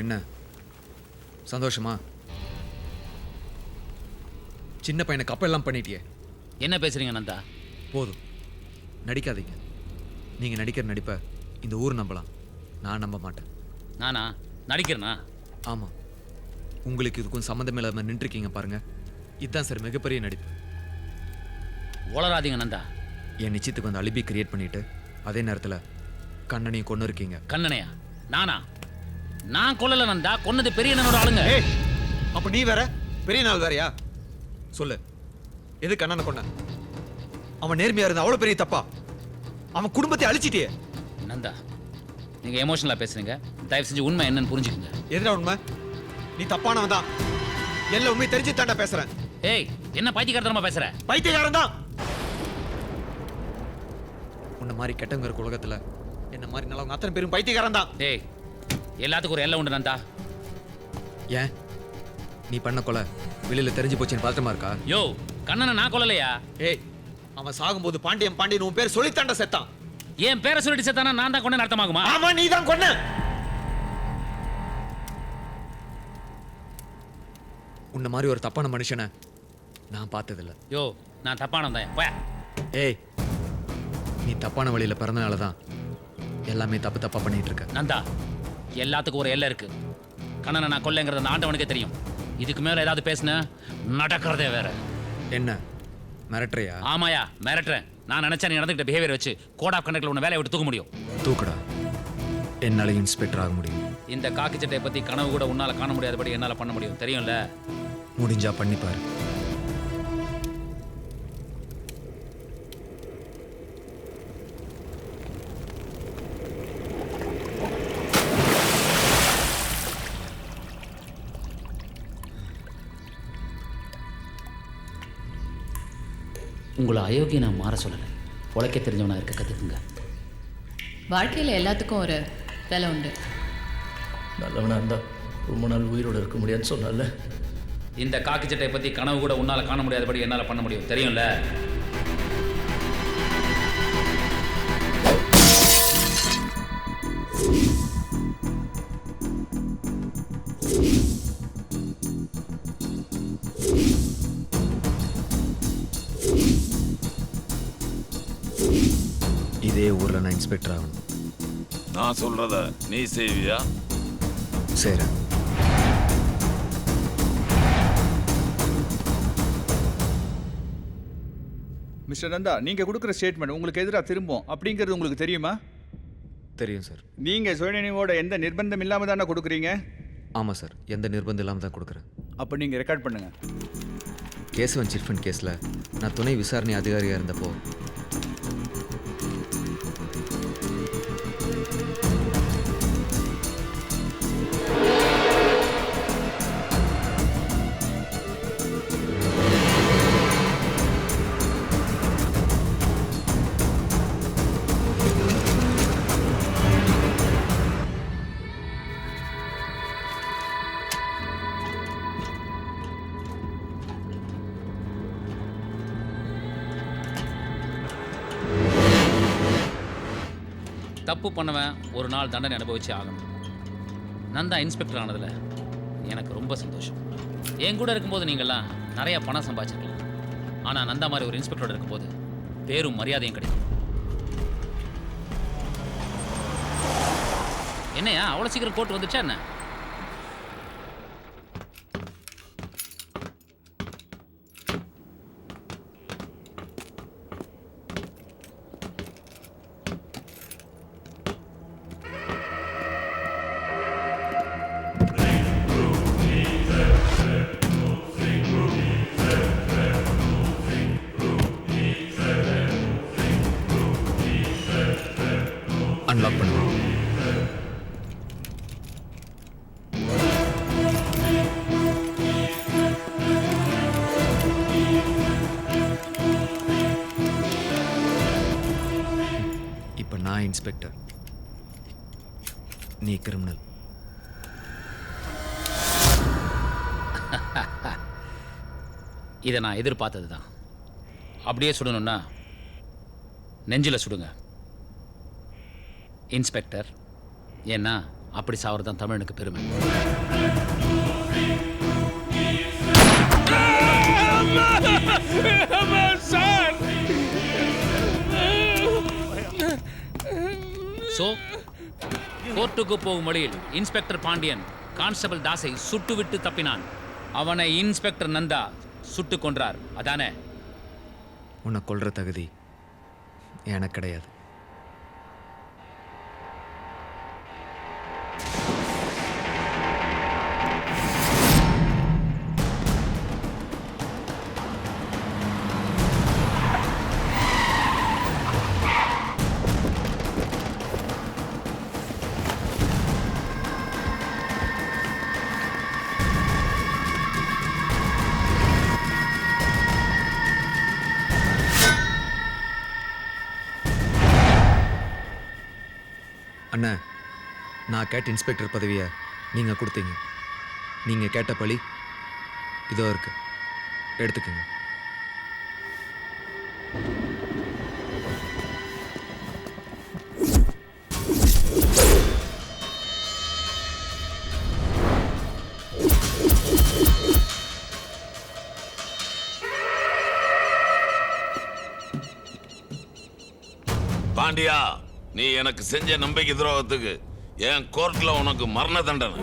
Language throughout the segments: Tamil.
என்ன சந்தோஷமா? சின்ன பையனை கப்பெல்லாம் பண்ணிட்டியே. என்ன பேசுறீங்க நந்தா? போதும், நடிக்காதீங்க. நீங்கள் நடிக்கிற நடிப்பை இந்த ஊர் நம்பலாம், நான் நம்ப மாட்டேன். நானா நடிக்கிறேனா? ஆமாம், உங்களுக்கு இதுக்கும் சம்மந்தம் இல்லாமல் நின்றுருக்கீங்க பாருங்க. இதுதான் சார் மிகப்பெரிய நடிப்பு. உளராதீங்க நந்தா. என் நிச்சயத்துக்கு வந்து அலிபி கிரியேட் பண்ணிட்டு அதே நேரத்தில் கண்ணனையும் கொண்டு இருக்கீங்க. கண்ணனையா? நானா? நான் கொல்லல நந்தா, கொன்னது பெரிய அண்ணனோட ஆளுங்க. அப்ப நீ வேற பெரிய நாள் வேறயா? சொல்லு, எது கண்ணனை கொன்ன? அவன் நேர்மையா இருந்தா அவ்வளவு பெரிய தப்பா? அவன் குடும்பத்தை அழிச்சிட்டியே. நந்தா, நீங்க எமோஷனலா பேசுறீங்க. தயவு செஞ்சு உண்மை என்னன்னு புரிஞ்சுக்கங்க. எதுடா உண்மை? நீ தப்பானவன் தான். எல்லா உண்மை தெரிஞ்சு தாண்டா பேசுறேன். ஏய், என்ன பைத்தியக்காரத்தனமா பேசுற? பைத்தியக்காரன் தான். உன்ன மாதிரி கெட்டவங்க இருக்க உலகத்துல என்ன மாதிரி நல்லவங்க அத்தனை பேரும் பைத்தியக்காரன் தான். ஏய், எல்லாத்துக்கும் ஒரு எல்லை உண்டு நந்தா. ஏன் நீ பண்ண கொலை வெளியில தெரிஞ்சு போச்சுன்னு பதட்டமா இருக்கா? யோ, கண்ணனை நான் கொல்லலையா? ஏய், அவன் சாகும்போது பாண்டியன் பாண்டியன் உன் பேர் சொல்லித்தாண்ட செத்தான். என் பேரை சொல்லிட்டு செத்தானா நான் தான் கொண்டு அர்த்தமாகுமா? ஆமா, நீ தான் கொன்ன. உன்ன மாதிரி ஒரு தப்பான மனுஷனை நான் பார்த்ததில்ல. யோ, நான் தப்பானவன் தான். போய். ஏய், நீ தப்பான வழியில பிறந்தனால தான் எல்லாமே தப்பு தப்பா பண்ணிட்டு இருக்க. நந்தா, எல்லாத்துக்கும் ஒரு எல்லை இருக்கு. கண்ணனை நான் கொல்லைங்கிறது அந்த ஆண்டவனுக்கே தெரியும். இதுக்கு மேல ஏதாவது பேசுன நடக்கிறதே வேற. என்ன மிரட்டுறியா? ஆமாயா, மிரட்டுறேன். நான் நினைச்சா நீ நடந்துக்கிட்ட பிஹேவியர் வச்சு கோட் ஆஃப் கண்டக்ட்ல உன்னை வேலையை விட்டு தூக்க முடியும். தூக்குடா, என்னால இன்ஸ்பெக்டர் ஆக முடியும். இந்த காக்கி சட்டையை பத்தி கனவு கூட உன்னால காண முடியாதபடி என்னால பண்ண முடியும், தெரியும்ல? முடிஞ்சா பண்ணிப்பாரு. உங்களை அயோக்கிய நான் மாற சொல்லலை, உழைக்க தெரிஞ்சவனா இருக்க கற்றுக்குங்க. வாழ்க்கையில் எல்லாத்துக்கும் ஒரு விலை உண்டு. நல்லவனா இருந்தா ரொம்ப நாள் உயிரோடு இருக்க முடியாதுன்னு சொன்னால. இந்த காக்கி சட்டையை பற்றி கனவு கூட உன்னால் காண முடியாதபடி என்னால் பண்ண முடியும், தெரியும்ல? இதே ஊர்ல நான் இன்ஸ்பெக்டர் ஆகணும். நான் சொல்றத நீ செய்வியா? சரி. மிஸ்டர் நந்தா, நீங்க கொடுக்குற ஸ்டேட்மெண்ட் உங்களுக்கு எதிராக திரும்பும் அப்படிங்கிறது உங்களுக்கு தெரியுமா? தெரியும் சார். நீங்க சுயநினைவோட எந்த நிர்பந்தம் இல்லாம தானே கொடுக்குறீங்க? ஆமாம் சார், எந்த நிர்பந்தம் இல்லாமல் தான் கொடுக்குறேன். அப்போ நீங்க ரெக்கார்ட் பண்ணுங்க. கேசவன் சிட்ஃபண்ட் கேஸில் நான் துணை விசாரணை அதிகாரியாக இருந்தப்போ தப்பு பண்ணவன் ஒரு நாள் தண்டனை அனுபவிச்சு ஆகணும். நந்தா இன்ஸ்பெக்டர் ஆனதில் எனக்கு ரொம்ப சந்தோஷம். என் கூட இருக்கும்போது நீங்கள்லாம் நிறையா பணம் சம்பாதிச்சிருக்கலாம். ஆனால் நந்தா மாதிரி ஒரு இன்ஸ்பெக்டரோட இருக்கும்போது பேரும் மரியாதையும் கிடைக்கும். என்னையா அவ்வளோ சீக்கிரம் கோர்ட் வந்துச்சா என்ன? அன்லாக் பண்ணுவோம். இப்போ நான் இன்ஸ்பெக்டர், நீ கிரிமினல். இதை நான் எதிர்பார்த்தது தான். அப்படியே சுடணும்னா நெஞ்சில் சுடுங்க இன்ஸ்பெக்டர். ஏன்னா அப்படி சாவது தான் தமிழனுக்கு பெருமை. சோ கோர்ட்டுக்கு போகும் வழியில் இன்ஸ்பெக்டர் பாண்டியன் கான்ஸ்டபிள் தாஸை சுட்டுவிட்டு தப்பினான். அவனை இன்ஸ்பெக்டர் நந்தா சுட்டு கொன்றார். அதானே? உன்னை கொல்ற தகுதி எனக்கு கிடையாது. அண்ணா, நான் கேட்ட இன்ஸ்பெக்டர் பதவியை நீங்கள் கொடுத்தீங்க. நீங்கள் கேட்ட பழி இதோ இருக்கு, எடுத்துக்கங்க. பாண்டியா, நீ எனக்கு செஞ்ச நம்பிக்கை துரோகத்துக்கு என் கோர்ட்ல உனக்கு மரண தண்டனை.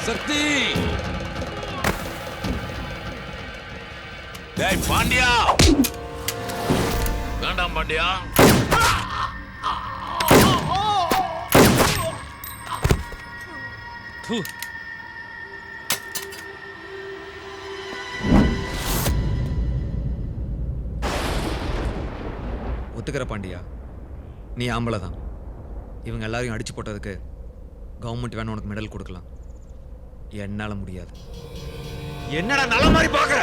சக்தி! டேய் பாண்டியா! வேண்டாம் பாண்டியா. ஒத்துக்கிற பாண்டியா, நீ ஆம்பளை தான். இவங்க எல்லாரையும் அடிச்சு போட்டதுக்கு கவர்மெண்ட் வேணும் உனக்கு மெடல் கொடுக்கலாம். என்னால முடியாது. என்னடா நல்ல மாதிரி பாக்குற?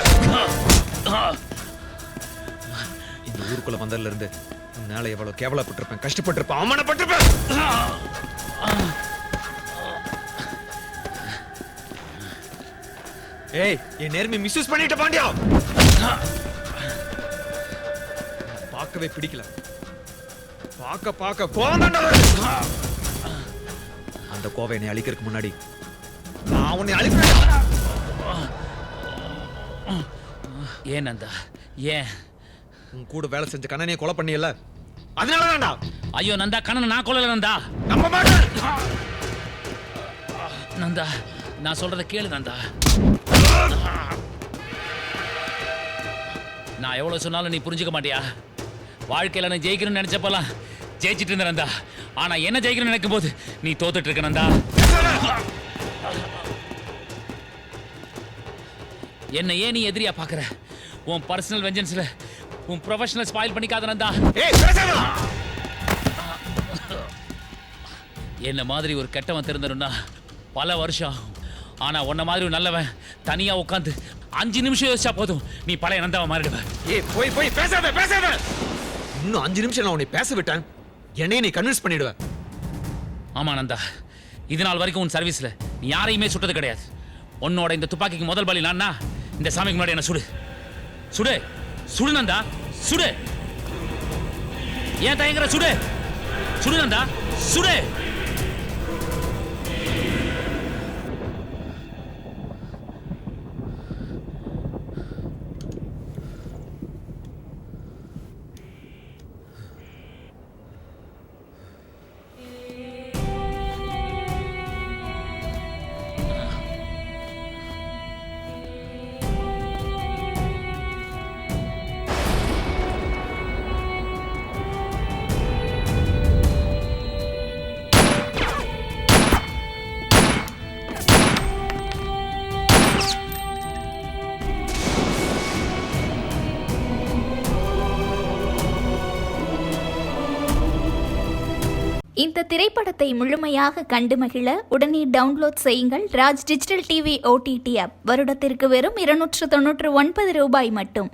இந்த ஊருக்குள்ள வந்ததுல இருந்து உன்னால எவ்வளவு கேவலப்பட்டிருப்பேன், கஷ்டப்பட்டிருப்பேன், அவமானப்பட்டிருப்பேன். ஏய், என் நேர்மை மிஸ்யூஸ் பண்ணிட்ட பாண்டியா. பார்க்கவே பிடிக்கல. பார்க்க கோவம் அந்த கோவை என்னை அழிக்கிறதுக்கு முன்னாடி நான் உன்னை அழிப்பேன். ஏன் நந்தா, ஏன்? உன் கூட வேலை செஞ்ச கண்ணனையே கொலை பண்ணியல்ல, அதனாலதான்டா. ஐயோ நந்தா, கண்ணனை நான் கொல்லல நந்தா. நம்ப மாட்டேன். நந்தா, நான் சொல்றத கேளு நந்தா. நான் எவ்வளவு சொன்னாலும் நீ புரிஞ்சுக்க மாட்டியா? வாழ்க்கையில நான் ஜெயிக்கணும்னு நினைச்சப்பெல்லாம் ஜெயிச்சிட்டு இருந்த நந்தா. ஆனா என்ன ஜெயிக்கணும்னு நினைக்கும் போது நீ தோத்துட்டு இருக்க நந்தா. என்ன ஏன் நீ எதிரியா பாக்குற? உன் பர்சனல் வெஞ்சன்ஸ்ல உன் ப்ரொஃபஷனல் ஸ்பாயில் பண்ணிக்காத நந்தா. என்ன மாதிரி ஒரு கெட்டவன் திருந்தணும்னா பல வருஷம் ஆனா உன்ன மாதிரி ஒரு நல்லவன் தனியா உட்காந்து 5 நிமிஷம் யோசிச்சா போதும் நீ பழைய நந்தாவை மாறிடுவ. ஏய் போய் பேசாத. இன்னும் 5 நிமிஷம் நான் உன்னை பேச விட்டேன், என்னைய நீ கன்வின்ஸ் பண்ணிடுவ. ஆமா நந்தா, இது நாள் வரைக்கும் உன் சர்வீஸ்ல நீ யாரையுமே சுட்டது கிடையாது. உன்னோட இந்த துப்பாக்கிக்கு முதல் பலி நான்னா, இந்த சாமிக்கு முன்னாடி என்ன சுடு நந்தா, சுடு. ஏன் தயங்குற? சுடு நந்தா, சுடு. இந்த திரைப்படத்தை முழுமையாக கண்டு மகிழ உடனே டவுன்லோட் செய்யுங்கள் Raj digital TV OTT app. வருடத்திற்கு வெறும் 299 ரூபாய் மட்டும்.